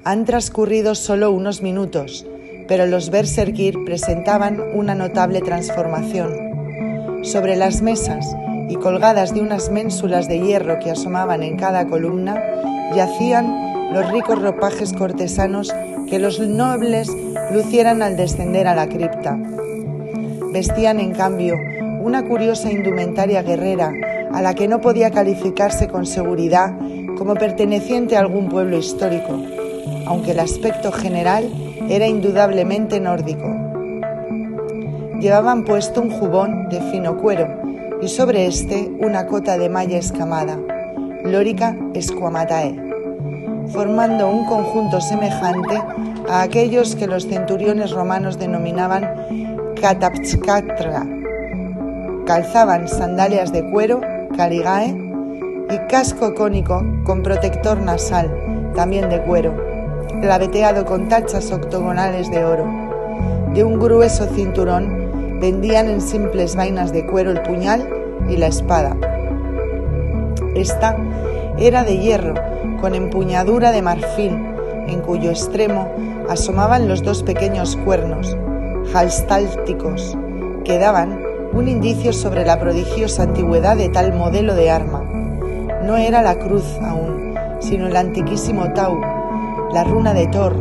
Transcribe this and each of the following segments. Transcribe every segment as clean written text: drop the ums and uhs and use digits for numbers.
Han transcurrido solo unos minutos, pero los Berserkir presentaban una notable transformación. Sobre las mesas y colgadas de unas ménsulas de hierro que asomaban en cada columna, yacían los ricos ropajes cortesanos que los nobles lucieran al descender a la cripta. Vestían, en cambio, una curiosa indumentaria guerrera a la que no podía calificarse con seguridad como perteneciente a algún pueblo histórico, aunque el aspecto general era indudablemente nórdico. Llevaban puesto un jubón de fino cuero y sobre este una cota de malla escamada, Lorica squamatae, formando un conjunto semejante a aquellos que los centuriones romanos denominaban catapchcatra. Calzaban sandalias de cuero, carigae, y casco cónico con protector nasal, también de cuero, claveteado con tachas octogonales de oro. De un grueso cinturón vendían en simples vainas de cuero el puñal y la espada. Esta era de hierro, con empuñadura de marfil, en cuyo extremo asomaban los dos pequeños cuernos, halstálticos, que daban un indicio sobre la prodigiosa antigüedad de tal modelo de arma. No era la cruz aún, sino el antiquísimo Tau, la runa de Thor,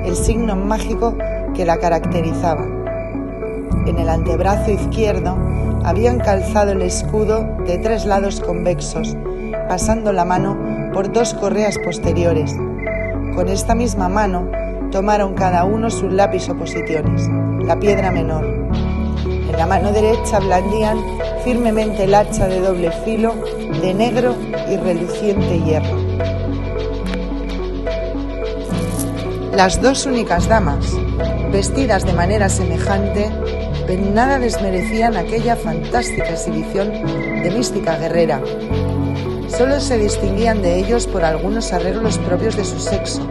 el signo mágico que la caracterizaba. En el antebrazo izquierdo habían calzado el escudo de 3 lados convexos, pasando la mano por 2 correas posteriores. Con esta misma mano tomaron cada uno sus lápiz oposiciones, la piedra menor. En la mano derecha blandían firmemente el hacha de doble filo de negro y reluciente hierro. Las 2 únicas damas, vestidas de manera semejante, en nada desmerecían aquella fantástica exhibición de mística guerrera. Solo se distinguían de ellos por algunos arreglos propios de su sexo.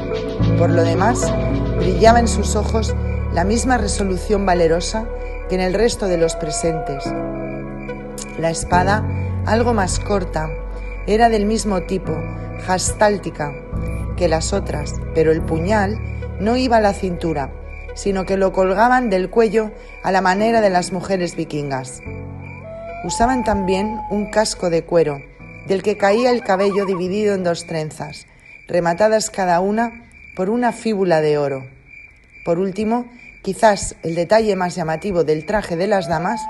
Por lo demás, brillaba en sus ojos la misma resolución valerosa que en el resto de los presentes. La espada, algo más corta, era del mismo tipo, hastáltica, que las otras, pero el puñal no iba a la cintura, sino que lo colgaban del cuello a la manera de las mujeres vikingas. Usaban también un casco de cuero, del que caía el cabello dividido en 2 trenzas, rematadas cada una por una fíbula de oro. Por último, quizás el detalle más llamativo del traje de las damas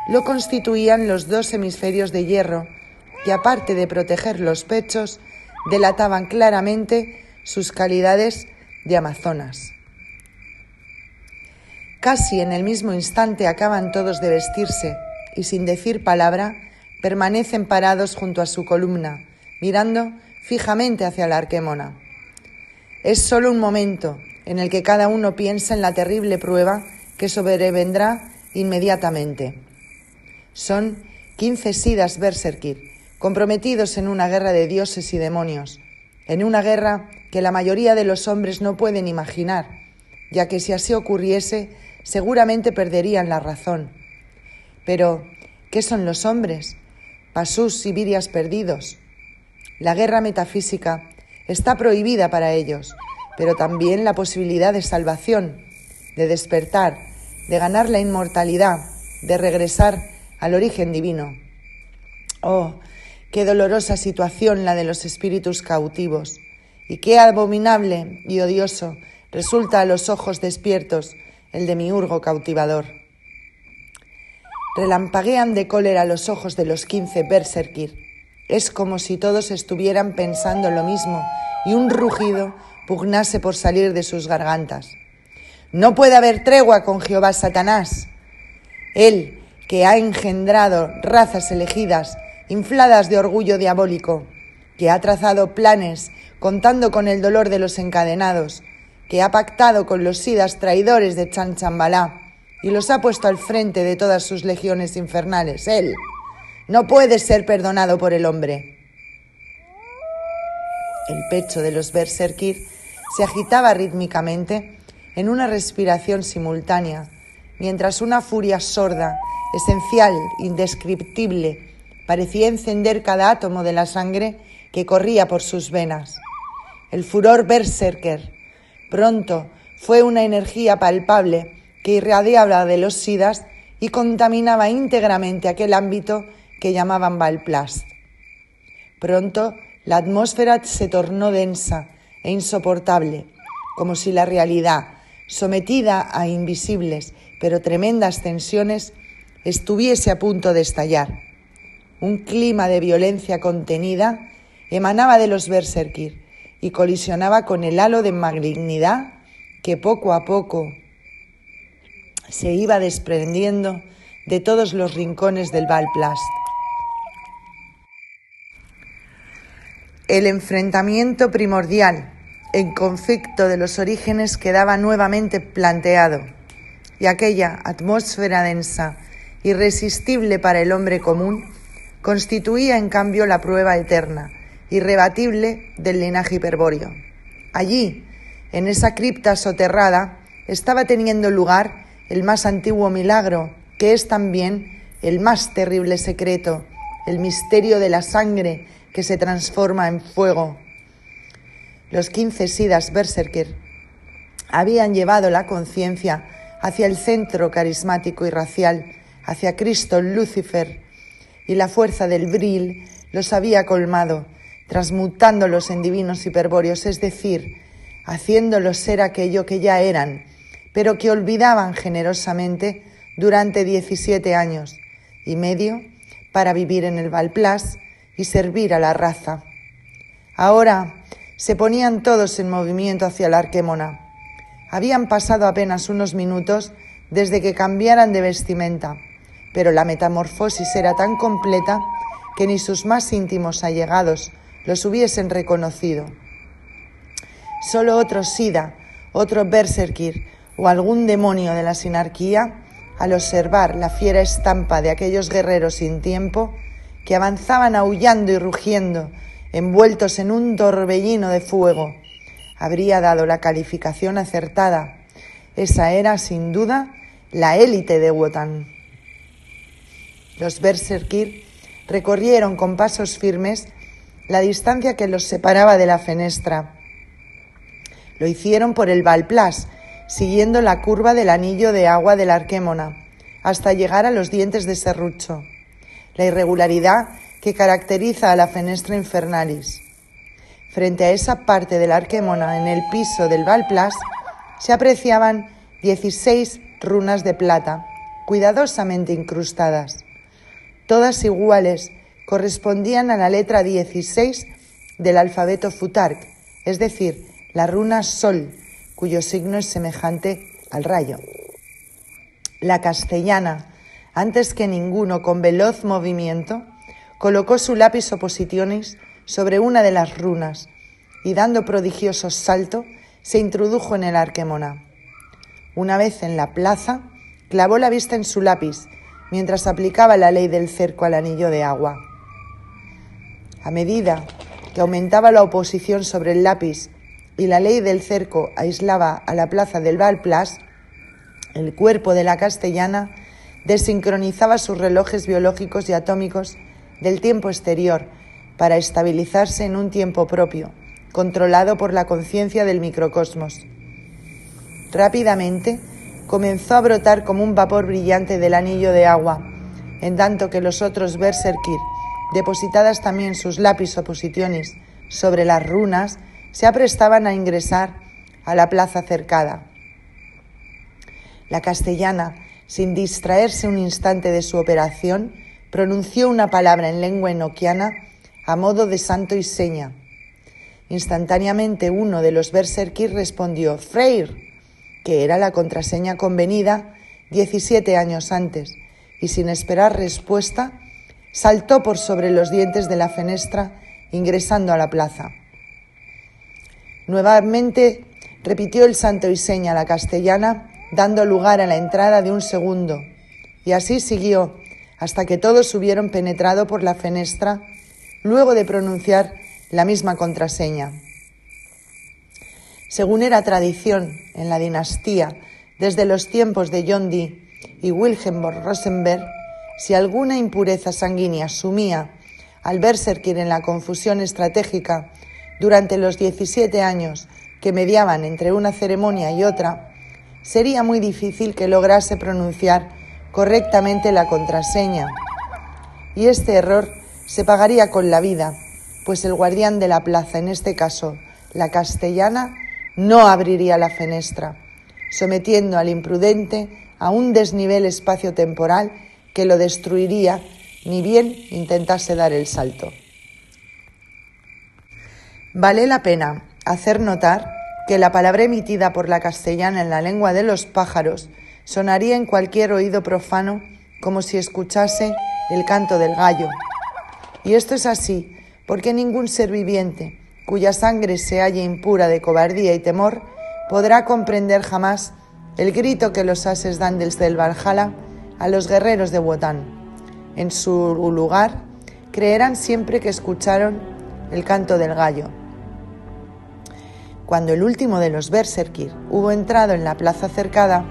lo constituían los 2 hemisferios de hierro que, aparte de proteger los pechos, delataban claramente sus calidades de amazonas. Casi en el mismo instante acaban todos de vestirse y, sin decir palabra, permanecen parados junto a su columna, mirando fijamente hacia la Arquémona. Es solo un momento en el que cada uno piensa en la terrible prueba que sobrevendrá inmediatamente. Son 15 Sidas Berserkir, comprometidos en una guerra de dioses y demonios, en una guerra que la mayoría de los hombres no pueden imaginar, ya que si así ocurriese, seguramente perderían la razón. Pero, ¿qué son los hombres? Pasús y virias perdidos. La guerra metafísica está prohibida para ellos, pero también la posibilidad de salvación, de despertar, de ganar la inmortalidad, de regresar al origen divino. Oh, qué dolorosa situación la de los espíritus cautivos, y qué abominable y odioso resulta a los ojos despiertos el demiurgo cautivador. Relampaguean de cólera los ojos de los 15 Berserkir. Es como si todos estuvieran pensando lo mismo y un rugido pugnase por salir de sus gargantas. No puede haber tregua con Jehová Satanás. Él, que ha engendrado razas elegidas infladas de orgullo diabólico, que ha trazado planes contando con el dolor de los encadenados, que ha pactado con los sidas traidores de Chanchambalá y los ha puesto al frente de todas sus legiones infernales. Él no puede ser perdonado por el hombre. El pecho de los berserkir se agitaba rítmicamente en una respiración simultánea, mientras una furia sorda, esencial, indescriptible, parecía encender cada átomo de la sangre que corría por sus venas. El furor berserker pronto fue una energía palpable que irradiaba de los sidas y contaminaba íntegramente aquel ámbito que llamaban Valplast. Pronto la atmósfera se tornó densa e insoportable, como si la realidad, sometida a invisibles pero tremendas tensiones, estuviese a punto de estallar. Un clima de violencia contenida emanaba de los berserkir y colisionaba con el halo de malignidad que poco a poco se iba desprendiendo de todos los rincones del Valplast. El enfrentamiento primordial, el conflicto de los orígenes quedaba nuevamente planteado, y aquella atmósfera densa, irresistible para el hombre común, constituía en cambio la prueba eterna, irrebatible del linaje hiperbóreo. Allí, en esa cripta soterrada, estaba teniendo lugar el más antiguo milagro, que es también el más terrible secreto, el misterio de la sangre que se transforma en fuego. Los 15 sidas berserker habían llevado la conciencia hacia el centro carismático y racial, hacia Cristo Lucifer, y la fuerza del Vril los había colmado, transmutándolos en divinos hiperbóreos, es decir, haciéndolos ser aquello que ya eran, pero que olvidaban generosamente durante 17 años y medio para vivir en el Valplast y servir a la raza. Ahora se ponían todos en movimiento hacia la Arquémona. Habían pasado apenas unos minutos desde que cambiaran de vestimenta, pero la metamorfosis era tan completa que ni sus más íntimos allegados los hubiesen reconocido. Solo otro sida, otro berserkir o algún demonio de la sinarquía, al observar la fiera estampa de aquellos guerreros sin tiempo, que avanzaban aullando y rugiendo, envueltos en un torbellino de fuego, habría dado la calificación acertada. Esa era, sin duda, la élite de Wotan. Los berserkir recorrieron con pasos firmes la distancia que los separaba de la fenestra. Lo hicieron por el Valplast, siguiendo la curva del anillo de agua de la Arquémona, hasta llegar a los dientes de serrucho, la irregularidad que caracteriza a la fenestra infernalis. Frente a esa parte de la Arquémona, en el piso del Valplast, se apreciaban 16 runas de plata, cuidadosamente incrustadas. Todas iguales, correspondían a la letra 16 del alfabeto Futhark, es decir, la runa Sol, cuyo signo es semejante al rayo. La castellana, antes que ninguno, con veloz movimiento, colocó su lápiz oppositionis sobre una de las runas y, dando prodigioso salto, se introdujo en el Arquémona. Una vez en la plaza, clavó la vista en su lápiz, mientras aplicaba la ley del cerco al anillo de agua. A medida que aumentaba la oposición sobre el lápiz y la ley del cerco aislaba a la plaza del Valplast, el cuerpo de la castellana desincronizaba sus relojes biológicos y atómicos del tiempo exterior para estabilizarse en un tiempo propio, controlado por la conciencia del microcosmos. Rápidamente comenzó a brotar como un vapor brillante del anillo de agua, en tanto que los otros berserkir, depositadas también sus lápiz oppositionis sobre las runas, se aprestaban a ingresar a la plaza cercada. La castellana, sin distraerse un instante de su operación, pronunció una palabra en lengua enoquiana a modo de santo y seña. Instantáneamente uno de los berserkir respondió «Freyr», que era la contraseña convenida 17 años antes, y sin esperar respuesta, saltó por sobre los dientes de la fenestra, ingresando a la plaza. Nuevamente repitió el santo y seña la castellana, dando lugar a la entrada de un segundo, y así siguió hasta que todos hubieron penetrado por la fenestra, luego de pronunciar la misma contraseña. Según era tradición en la dinastía, desde los tiempos de John Dee y Wilhelm von Rosenberg, si alguna impureza sanguínea sumía al berserkir en la confusión estratégica durante los 17 años que mediaban entre una ceremonia y otra, sería muy difícil que lograse pronunciar correctamente la contraseña. Y este error se pagaría con la vida, pues el guardián de la plaza, en este caso la castellana, no abriría la fenestra, sometiendo al imprudente a un desnivel espaciotemporal que lo destruiría ni bien intentase dar el salto. Vale la pena hacer notar que la palabra emitida por la castellana en la lengua de los pájaros sonaría en cualquier oído profano como si escuchase el canto del gallo. Y esto es así porque ningún ser viviente cuya sangre se halle impura de cobardía y temor podrá comprender jamás el grito que los ases dan desde el Valhalla a los guerreros de Wotan. En su lugar, creerán siempre que escucharon el canto del gallo. Cuando el último de los berserkir hubo entrado en la plaza cercada,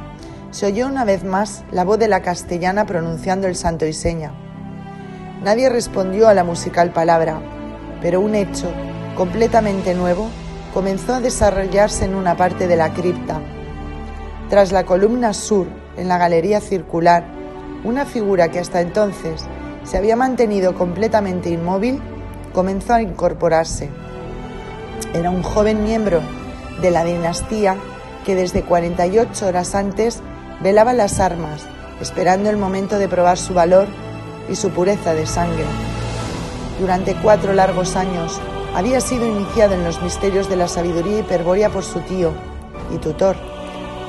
se oyó una vez más la voz de la castellana pronunciando el santo y seña. Nadie respondió a la musical palabra, pero un hecho completamente nuevo comenzó a desarrollarse en una parte de la cripta. Tras la columna sur, en la galería circular, una figura que hasta entonces se había mantenido completamente inmóvil comenzó a incorporarse. Era un joven miembro de la dinastía que desde 48 horas antes velaba las armas, esperando el momento de probar su valor y su pureza de sangre. Durante 4 largos años había sido iniciado en los misterios de la sabiduría hiperbórea por su tío y tutor,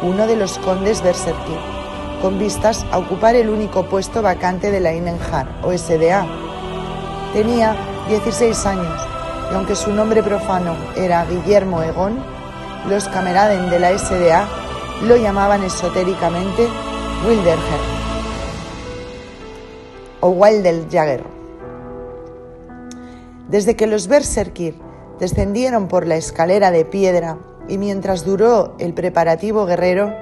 uno de los condes berserkir, con vistas a ocupar el único puesto vacante de la Einenjar o SDA. Tenía 16 años y aunque su nombre profano era Guillermo Egon, los cameraden de la SDA lo llamaban esotéricamente Wilderher o Wildeljäger. Desde que los berserkir descendieron por la escalera de piedra y mientras duró el preparativo guerrero,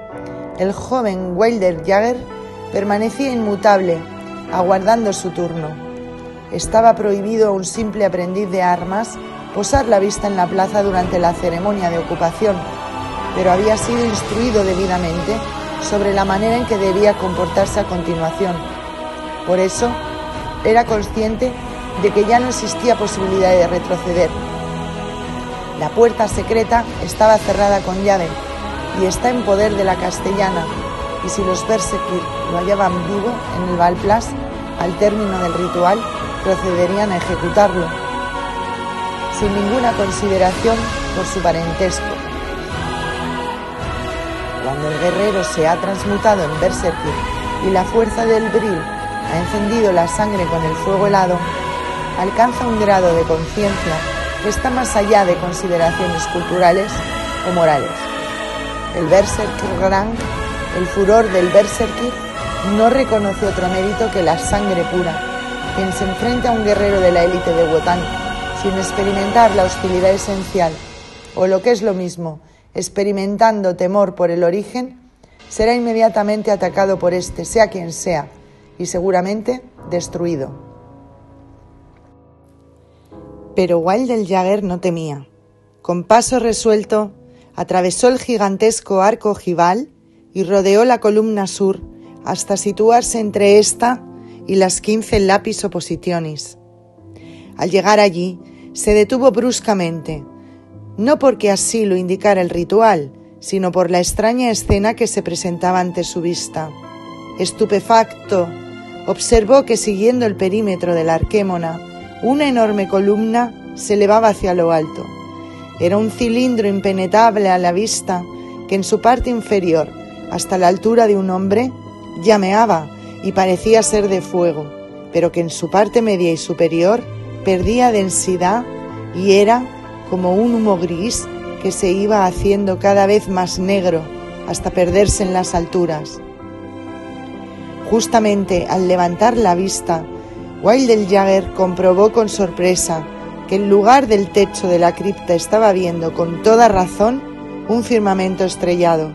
el joven Wildeljäger permanecía inmutable, aguardando su turno. Estaba prohibido a un simple aprendiz de armas posar la vista en la plaza durante la ceremonia de ocupación, pero había sido instruido debidamente sobre la manera en que debía comportarse a continuación. Por eso, era consciente de que ya no existía posibilidad de retroceder. La puerta secreta estaba cerrada con llave y está en poder de la castellana, y si los berserkir lo hallaban vivo en el Valplas, al término del ritual, procederían a ejecutarlo, sin ninguna consideración por su parentesco. Cuando el guerrero se ha transmutado en berserkir y la fuerza del Vril ha encendido la sangre con el fuego helado, alcanza un grado de conciencia que está más allá de consideraciones culturales o morales. El Berserkir Grang, el furor del berserkir, no reconoce otro mérito que la sangre pura. Quien se enfrenta a un guerrero de la élite de Wotan sin experimentar la hostilidad esencial, o lo que es lo mismo, experimentando temor por el origen, será inmediatamente atacado por este, sea quien sea, y seguramente destruido. Pero Wildeljäger no temía. Con paso resuelto, atravesó el gigantesco arco ojival y rodeó la columna sur hasta situarse entre esta y las 15 lapis oppositionis. Al llegar allí, se detuvo bruscamente, no porque así lo indicara el ritual, sino por la extraña escena que se presentaba ante su vista. Estupefacto, observó que siguiendo el perímetro de la arquémona, una enorme columna se elevaba hacia lo alto. Era un cilindro impenetrable a la vista que en su parte inferior, hasta la altura de un hombre, llameaba y parecía ser de fuego, pero que en su parte media y superior perdía densidad y era como un humo gris que se iba haciendo cada vez más negro hasta perderse en las alturas. Justamente al levantar la vista, Wilder-Jagger comprobó con sorpresa que en lugar del techo de la cripta estaba viendo con toda razón un firmamento estrellado.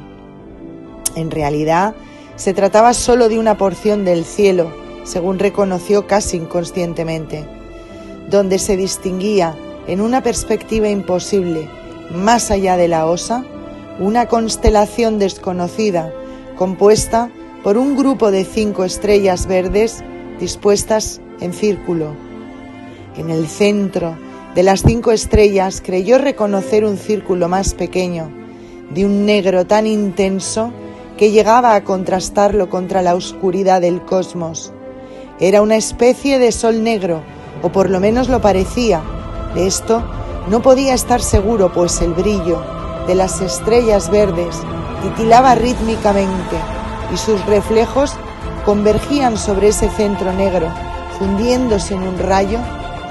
En realidad, se trataba solo de una porción del cielo, según reconoció casi inconscientemente, donde se distinguía, en una perspectiva imposible, más allá de la osa, una constelación desconocida, compuesta por un grupo de 5 estrellas verdes dispuestas en círculo. En el centro de las 5 estrellas creyó reconocer un círculo más pequeño, de un negro tan intenso que llegaba a contrastarlo contra la oscuridad del cosmos. Era una especie de sol negro, o por lo menos lo parecía. De esto no podía estar seguro, pues el brillo de las estrellas verdes titilaba rítmicamente y sus reflejos convergían sobre ese centro negro, fundiéndose en un rayo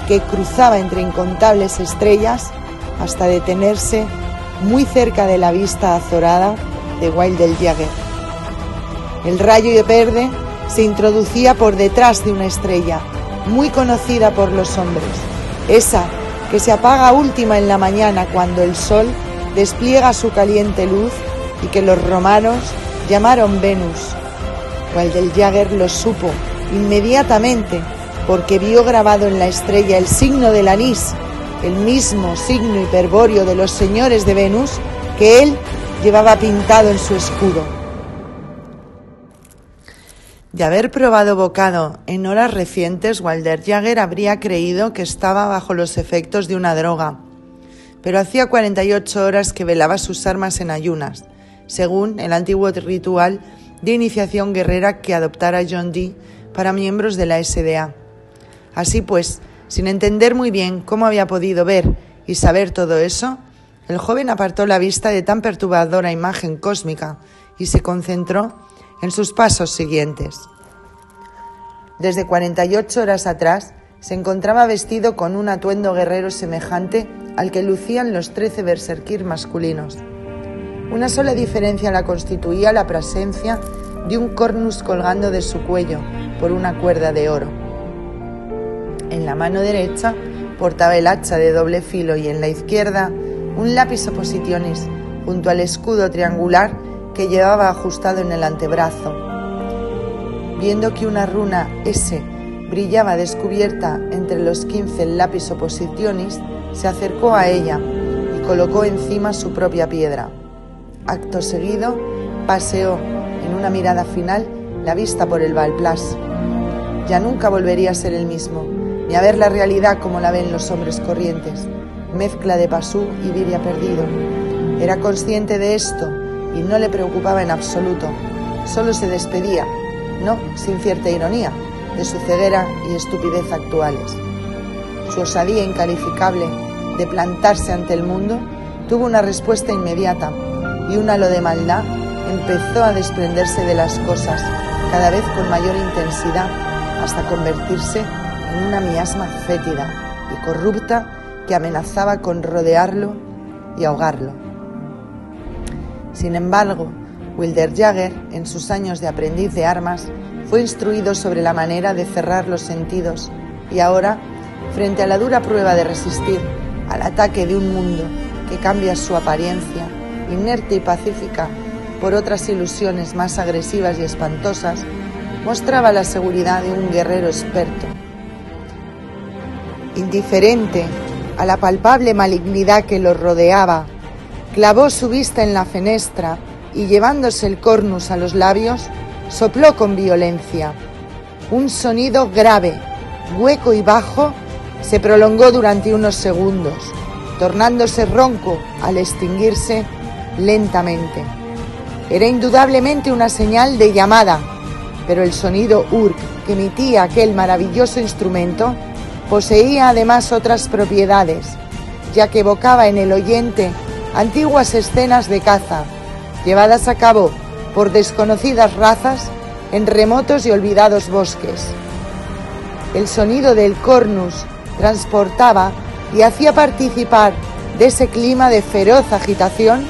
que cruzaba entre incontables estrellas hasta detenerse muy cerca de la vista azorada de Wilder-Jagger. El rayo verde se introducía por detrás de una estrella muy conocida por los hombres, esa que se apaga última en la mañana cuando el sol despliega su caliente luz y que los romanos llamaron Venus. Wilder-Jagger lo supo inmediatamente porque vio grabado en la estrella el signo del anís, el mismo signo hiperbóreo de los señores de Venus que él llevaba pintado en su escudo. De haber probado bocado en horas recientes, Wilder-Jagger habría creído que estaba bajo los efectos de una droga, pero hacía 48 horas que velaba sus armas en ayunas, según el antiguo ritual de iniciación guerrera que adoptara John Dee para miembros de la SDA. Así pues, sin entender muy bien cómo había podido ver y saber todo eso, el joven apartó la vista de tan perturbadora imagen cósmica y se concentró en sus pasos siguientes. Desde 48 horas atrás, se encontraba vestido con un atuendo guerrero semejante al que lucían los 13 berserkir masculinos. Una sola diferencia la constituía la presencia de un cornus colgando de su cuello por una cuerda de oro. En la mano derecha portaba el hacha de doble filo y en la izquierda un lápiz oppositionis junto al escudo triangular que llevaba ajustado en el antebrazo. Viendo que una runa S brillaba descubierta entre los 15 lápiz oppositionis, se acercó a ella y colocó encima su propia piedra. Acto seguido, paseó en una mirada final la vista por el Valplas. Ya nunca volvería a ser el mismo, ni a ver la realidad como la ven los hombres corrientes, mezcla de pasú y viria perdido. Era consciente de esto y no le preocupaba en absoluto. Solo se despedía, no sin cierta ironía, de su ceguera y estupidez actuales. Su osadía incalificable de plantarse ante el mundo tuvo una respuesta inmediata y un halo de maldad empezó a desprenderse de las cosas, cada vez con mayor intensidad, hasta convertirse en una miasma fétida y corrupta que amenazaba con rodearlo y ahogarlo. Sin embargo, Wilder-Jagger, en sus años de aprendiz de armas, fue instruido sobre la manera de cerrar los sentidos y ahora, frente a la dura prueba de resistir al ataque de un mundo que cambia su apariencia, inerte y pacífica, por otras ilusiones más agresivas y espantosas, mostraba la seguridad de un guerrero experto. Indiferente a la palpable malignidad que lo rodeaba, clavó su vista en la fenestra y, llevándose el cornus a los labios, sopló con violencia. Un sonido grave, hueco y bajo se prolongó durante unos segundos, tornándose ronco al extinguirse lentamente. Era indudablemente una señal de llamada, pero el sonido urk que emitía aquel maravilloso instrumento poseía además otras propiedades, ya que evocaba en el oyente antiguas escenas de caza, llevadas a cabo por desconocidas razas en remotos y olvidados bosques. El sonido del cornus transportaba y hacía participar de ese clima de feroz agitación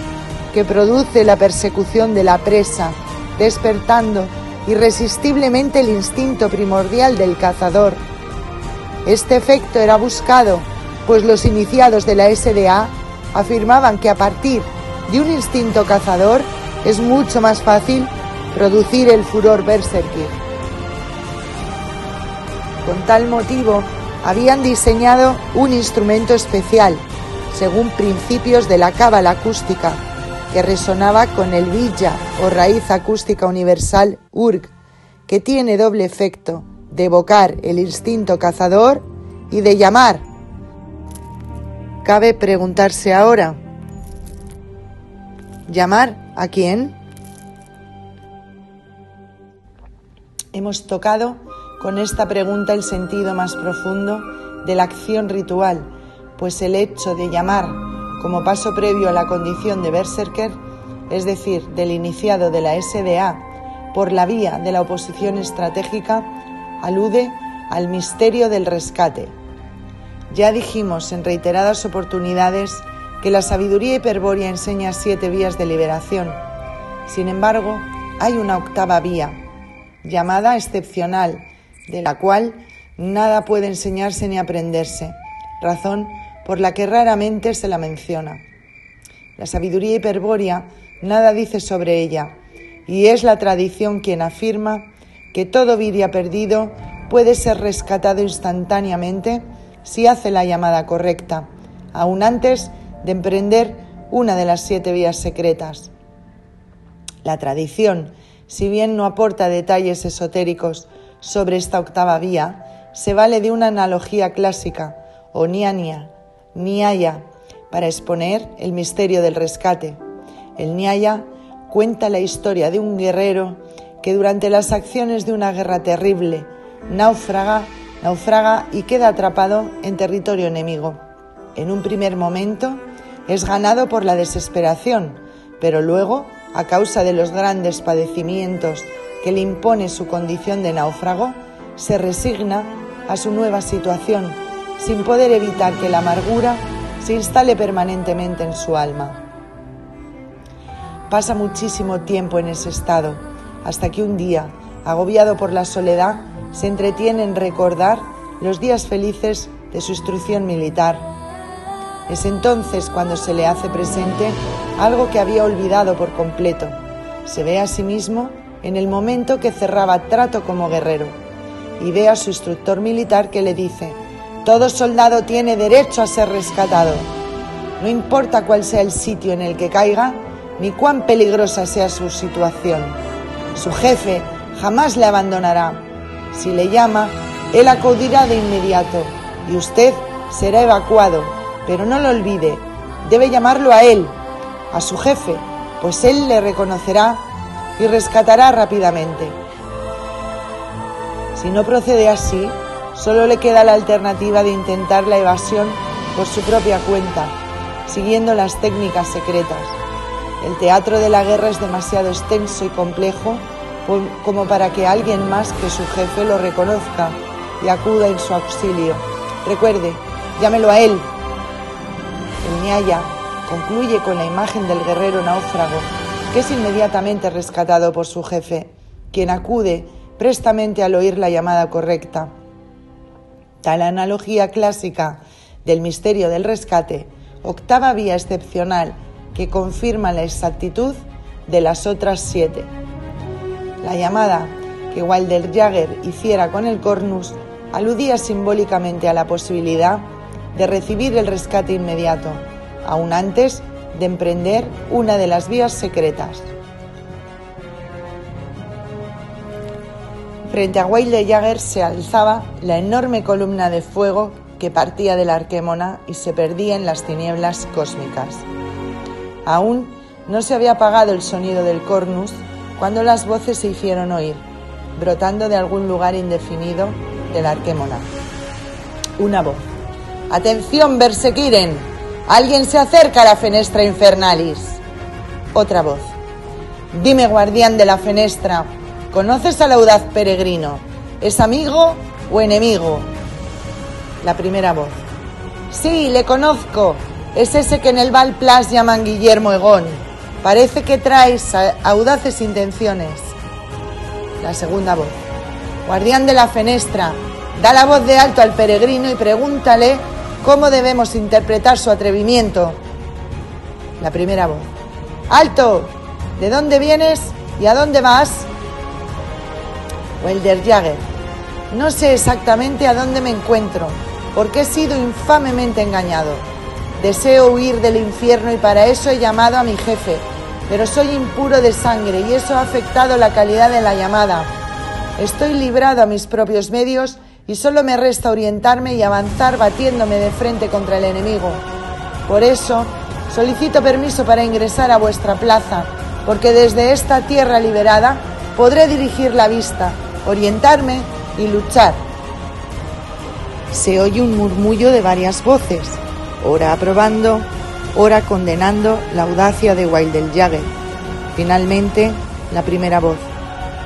que produce la persecución de la presa, despertando irresistiblemente el instinto primordial del cazador. Este efecto era buscado, pues los iniciados de la SDA afirmaban que a partir de un instinto cazador es mucho más fácil producir el furor berserker. Con tal motivo, habían diseñado un instrumento especial, según principios de la cábala acústica, que resonaba con el villa o raíz acústica universal Urg, que tiene doble efecto de evocar el instinto cazador y de llamar. Cabe preguntarse ahora, ¿llamar a quién? Hemos tocado con esta pregunta el sentido más profundo de la acción ritual, pues el hecho de llamar como paso previo a la condición de berserker, es decir, del iniciado de la SDA, por la vía de la oposición estratégica, alude al misterio del rescate. Ya dijimos en reiteradas oportunidades que la sabiduría hiperbórea enseña 7 vías de liberación. Sin embargo, hay una 8ª vía, llamada excepcional, de la cual nada puede enseñarse ni aprenderse, razón por la que raramente se la menciona. La sabiduría hiperbórea nada dice sobre ella, y es la tradición quien afirma que todo viria perdido puede ser rescatado instantáneamente si hace la llamada correcta, aún antes de emprender una de las 7 vías secretas. La tradición, si bien no aporta detalles esotéricos sobre esta 8ª vía, se vale de una analogía clásica, o Nyaya, para exponer el misterio del rescate. El Nyaya cuenta la historia de un guerrero que durante las acciones de una guerra terrible naufraga y queda atrapado en territorio enemigo. En un primer momento es ganado por la desesperación, pero luego, a causa de los grandes padecimientos que le impone su condición de náufrago, se resigna a su nueva situación, sin poder evitar que la amargura se instale permanentemente en su alma. Pasa muchísimo tiempo en ese estado, hasta que un día, agobiado por la soledad, se entretiene en recordar los días felices de su instrucción militar. Es entonces cuando se le hace presente algo que había olvidado por completo. Se ve a sí mismo en el momento que cerraba trato como guerrero y ve a su instructor militar que le dice: todo soldado tiene derecho a ser rescatado. No importa cuál sea el sitio en el que caiga, ni cuán peligrosa sea su situación. Su jefe jamás le abandonará. Si le llama, él acudirá de inmediato y usted será evacuado. Pero no lo olvide, debe llamarlo a él, a su jefe, pues él le reconocerá y rescatará rápidamente. Si no procede así, solo le queda la alternativa de intentar la evasión por su propia cuenta, siguiendo las técnicas secretas. El teatro de la guerra es demasiado extenso y complejo como para que alguien más que su jefe lo reconozca y acuda en su auxilio. Recuerde, llámelo a él. El Nyaya concluye con la imagen del guerrero náufrago, que es inmediatamente rescatado por su jefe, quien acude prestamente al oír la llamada correcta. Tal analogía clásica del misterio del rescate, 8ª vía excepcional que confirma la exactitud de las otras 7. La llamada que Wilder Jagger hiciera con el cornus aludía simbólicamente a la posibilidad de recibir el rescate inmediato, aún antes de emprender una de las vías secretas. Frente a Wilder Jagger se alzaba la enorme columna de fuego que partía de la Arquémona y se perdía en las tinieblas cósmicas. Aún no se había apagado el sonido del cornus cuando las voces se hicieron oír, brotando de algún lugar indefinido de la Arquémona. Una voz: «¡Atención, Bersekiren! ¡Alguien se acerca a la fenestra infernalis!». Otra voz: «Dime, guardián de la fenestra, ¿conoces al audaz peregrino? ¿Es amigo o enemigo? La primera voz. Sí, le conozco. Es ese que en el Valplas llaman Guillermo Egón. Parece que traes audaces intenciones. La segunda voz. Guardián de la fenestra, da la voz de alto al peregrino y pregúntale cómo debemos interpretar su atrevimiento. La primera voz. ¡Alto! ¿De dónde vienes y a dónde vas? Wilder Jagger. No sé exactamente a dónde me encuentro, porque he sido infamemente engañado. Deseo huir del infierno y para eso he llamado a mi jefe, pero soy impuro de sangre y eso ha afectado la calidad de la llamada. Estoy librado a mis propios medios y solo me resta orientarme y avanzar batiéndome de frente contra el enemigo. Por eso, solicito permiso para ingresar a vuestra plaza, porque desde esta tierra liberada podré dirigir la vista, orientarme y luchar. Se oye un murmullo de varias voces, ora aprobando, ora condenando la audacia de Wilder Jagger. Finalmente, la primera voz.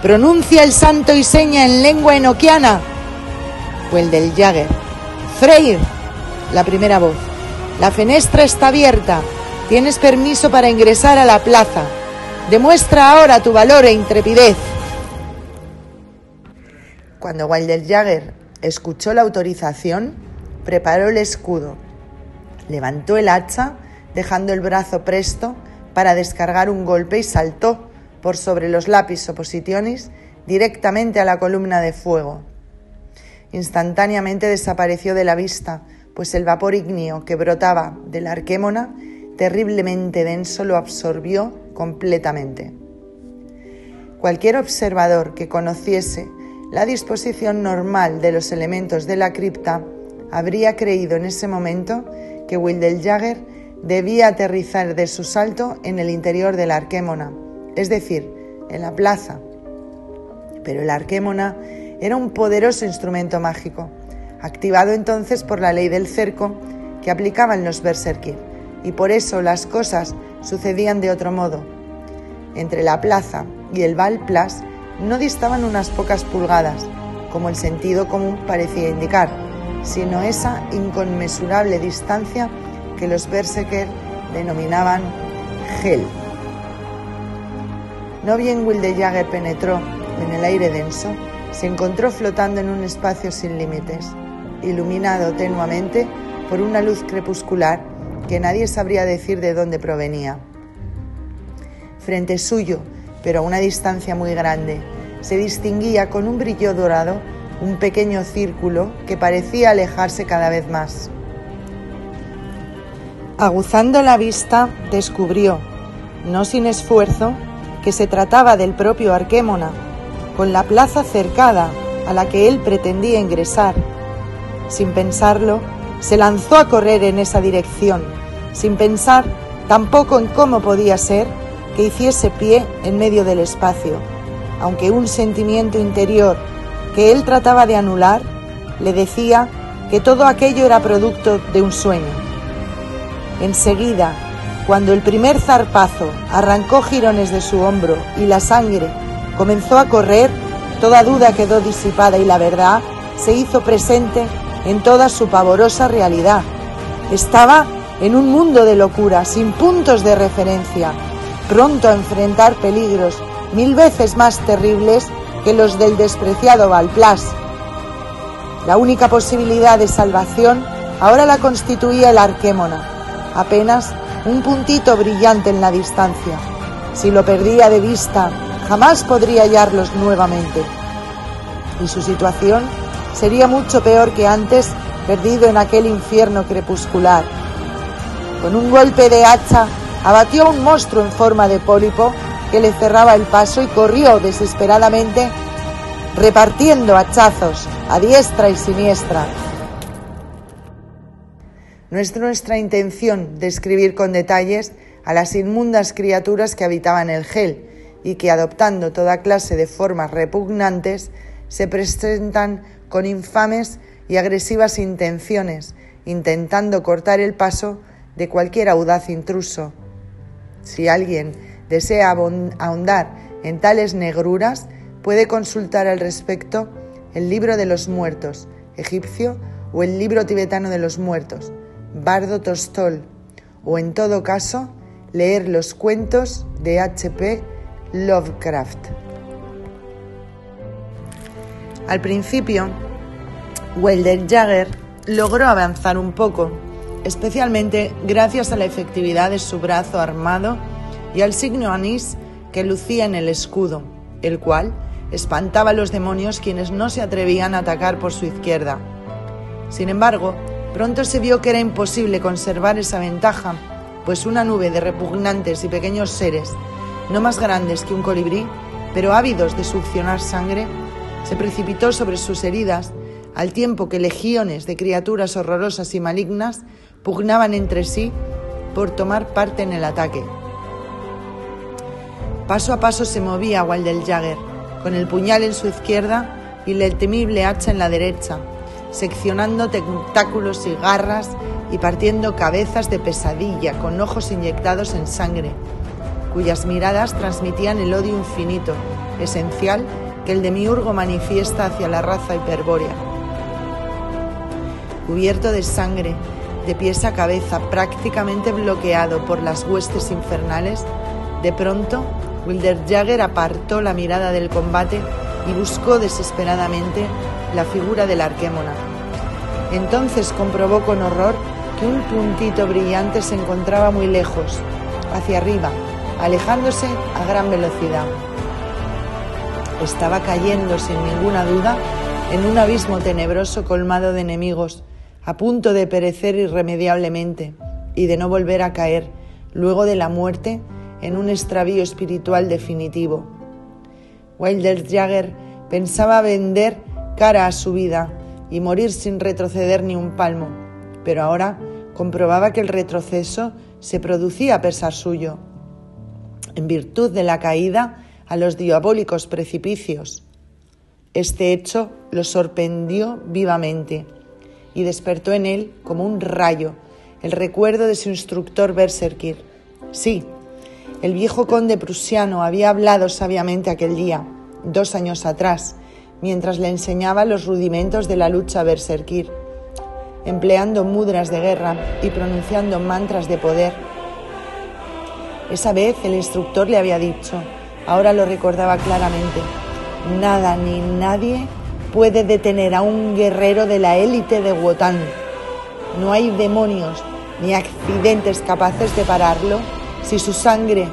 Pronuncia el santo y seña en lengua enoquiana. Wilder Jagger. Freyr. La primera voz. La fenestra está abierta. Tienes permiso para ingresar a la plaza. Demuestra ahora tu valor e intrepidez. Cuando Wilder Jagger escuchó la autorización, preparó el escudo, levantó el hacha, dejando el brazo presto para descargar un golpe y saltó por sobre los lapis oppositionis directamente a la columna de fuego. Instantáneamente desapareció de la vista, pues el vapor ígneo que brotaba de la Arquémona, terriblemente denso, lo absorbió completamente. Cualquier observador que conociese la disposición normal de los elementos de la cripta habría creído en ese momento que Wilder Jagger debía aterrizar de su salto en el interior de la Arquémona, es decir, en la plaza. Pero la Arquémona era un poderoso instrumento mágico, activado entonces por la ley del cerco que aplicaban los berserkir, y por eso las cosas sucedían de otro modo. Entre la plaza y el Valplas no distaban unas pocas pulgadas, como el sentido común parecía indicar, sino esa inconmensurable distancia que los berserker denominaban Hel. No bien Wilder Jagger penetró en el aire denso, se encontró flotando en un espacio sin límites, iluminado tenuamente por una luz crepuscular que nadie sabría decir de dónde provenía. Frente suyo, pero a una distancia muy grande, se distinguía con un brillo dorado un pequeño círculo que parecía alejarse cada vez más. Aguzando la vista, descubrió, no sin esfuerzo, que se trataba del propio Arquémona, con la plaza cercada a la que él pretendía ingresar. Sin pensarlo, se lanzó a correr en esa dirección, sin pensar tampoco en cómo podía ser que hiciese pie en medio del espacio, aunque un sentimiento interior que él trataba de anular le decía que todo aquello era producto de un sueño. Enseguida, cuando el primer zarpazo arrancó jirones de su hombro y la sangre comenzó a correr, toda duda quedó disipada y la verdad se hizo presente en toda su pavorosa realidad. Estaba en un mundo de locura, sin puntos de referencia, pronto a enfrentar peligros 1000 veces más terribles que los del despreciado Valplas. La única posibilidad de salvación ahora la constituía el Arquémona, apenas un puntito brillante en la distancia. Si lo perdía de vista, jamás podría hallarlos nuevamente. Y su situación sería mucho peor que antes, perdido en aquel infierno crepuscular. Con un golpe de hacha, abatió a un monstruo en forma de pólipo que le cerraba el paso y corrió desesperadamente, repartiendo hachazos a diestra y siniestra. No es nuestra intención describir con detalles a las inmundas criaturas que habitaban el Hel y que, adoptando toda clase de formas repugnantes, se presentan con infames y agresivas intenciones, intentando cortar el paso de cualquier audaz intruso. Si alguien desea ahondar en tales negruras, puede consultar al respecto el libro de los muertos, egipcio, o el libro tibetano de los muertos, Bardo Tolstói, o en todo caso, leer los cuentos de H.P. Lovecraft. Al principio, Wilder Jagger logró avanzar un poco, especialmente gracias a la efectividad de su brazo armado y al signo anís que lucía en el escudo, el cual espantaba a los demonios quienes no se atrevían a atacar por su izquierda. Sin embargo, pronto se vio que era imposible conservar esa ventaja, pues una nube de repugnantes y pequeños seres, no más grandes que un colibrí, pero ávidos de succionar sangre, se precipitó sobre sus heridas, al tiempo que legiones de criaturas horrorosas y malignas pugnaban entre sí por tomar parte en el ataque. Paso a paso se movía Wilder Jagger, con el puñal en su izquierda y la temible hacha en la derecha, seccionando tentáculos y garras y partiendo cabezas de pesadilla con ojos inyectados en sangre, cuyas miradas transmitían el odio infinito, esencial que el demiurgo manifiesta hacia la raza hiperbórea. Cubierto de sangre, de pies a cabeza, prácticamente bloqueado por las huestes infernales, de pronto Wilder Jagger apartó la mirada del combate y buscó desesperadamente la figura del Arquémona. Entonces comprobó con horror que un puntito brillante se encontraba muy lejos, hacia arriba, alejándose a gran velocidad. Estaba cayendo sin ninguna duda en un abismo tenebroso colmado de enemigos, a punto de perecer irremediablemente y de no volver a caer, luego de la muerte, en un extravío espiritual definitivo. Wilder Jagger pensaba vender cara a su vida y morir sin retroceder ni un palmo, pero ahora comprobaba que el retroceso se producía a pesar suyo, en virtud de la caída a los diabólicos precipicios. Este hecho lo sorprendió vivamente y despertó en él como un rayo el recuerdo de su instructor Berserkir. Sí, el viejo conde prusiano había hablado sabiamente aquel día, 2 años atrás, mientras le enseñaba los rudimentos de la lucha berserkir, empleando mudras de guerra y pronunciando mantras de poder. Esa vez el instructor le había dicho, ahora lo recordaba claramente, nada ni nadie puede detener a un guerrero de la élite de Wotan. No hay demonios ni accidentes capaces de pararlo si su sangre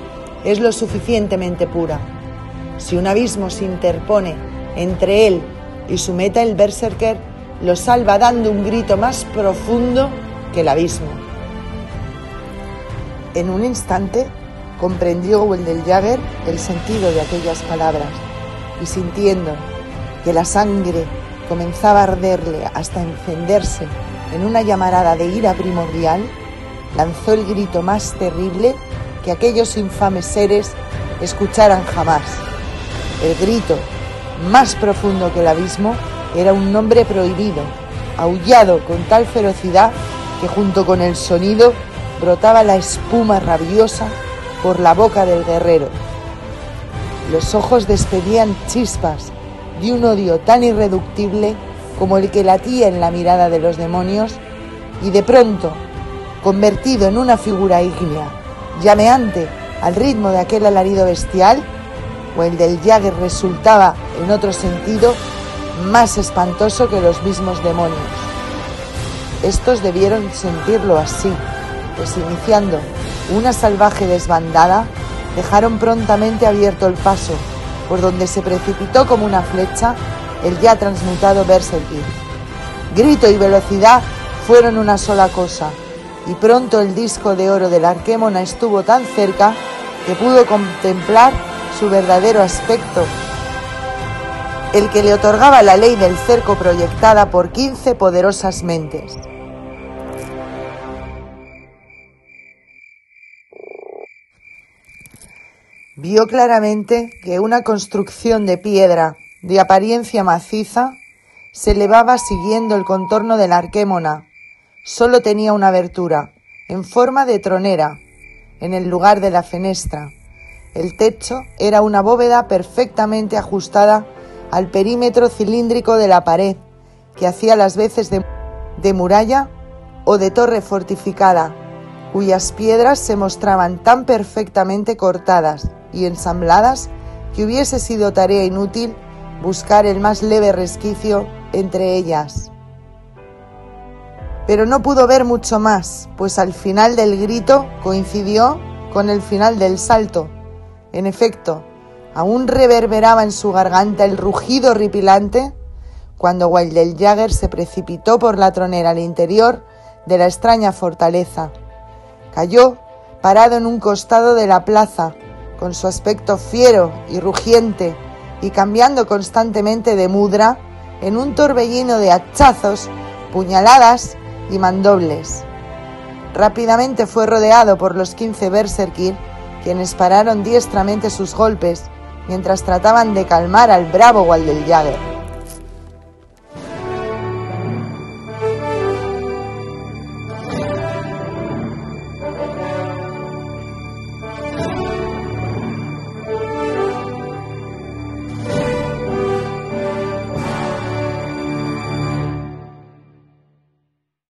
es lo suficientemente pura. Si un abismo se interpone entre él y su meta, el berserker lo salva dando un grito más profundo que el abismo. En un instante comprendió Wilder Jagger el sentido de aquellas palabras y sintiendo que la sangre comenzaba a arderle hasta encenderse en una llamarada de ira primordial, lanzó el grito más terrible que aquellos infames seres escucharan jamás. El grito, más profundo que el abismo, era un nombre prohibido, aullado con tal ferocidad que junto con el sonido brotaba la espuma rabiosa por la boca del guerrero. Los ojos despedían chispas de un odio tan irreductible como el que latía en la mirada de los demonios, y de pronto, convertido en una figura ígnea, llameante al ritmo de aquel alarido bestial, Wilder Jagger resultaba, en otro sentido, más espantoso que los mismos demonios. Estos debieron sentirlo así, pues iniciando una salvaje desbandada, dejaron prontamente abierto el paso, por donde se precipitó como una flecha el ya transmutado Berserkir. Grito y velocidad fueron una sola cosa, y pronto el disco de oro del Arquémona estuvo tan cerca que pudo contemplar su verdadero aspecto, el que le otorgaba la ley del cerco proyectada por 15 poderosas mentes. Vio claramente que una construcción de piedra de apariencia maciza se elevaba siguiendo el contorno del Arquémona. Solo tenía una abertura, en forma de tronera, en el lugar de la fenestra. El techo era una bóveda perfectamente ajustada al perímetro cilíndrico de la pared, que hacía las veces de muralla o de torre fortificada, cuyas piedras se mostraban tan perfectamente cortadas y ensambladas que hubiese sido tarea inútil buscar el más leve resquicio entre ellas. Pero no pudo ver mucho más, pues al final del grito coincidió con el final del salto. En efecto, aún reverberaba en su garganta el rugido horripilante cuando Wildel-Jäger se precipitó por la tronera al interior de la extraña fortaleza. Cayó parado en un costado de la plaza, con su aspecto fiero y rugiente, y cambiando constantemente de mudra en un torbellino de hachazos, puñaladas y mandobles. Rápidamente fue rodeado por los 15 Berserkir, quienes pararon diestramente sus golpes mientras trataban de calmar al bravo Wildel-Jäger.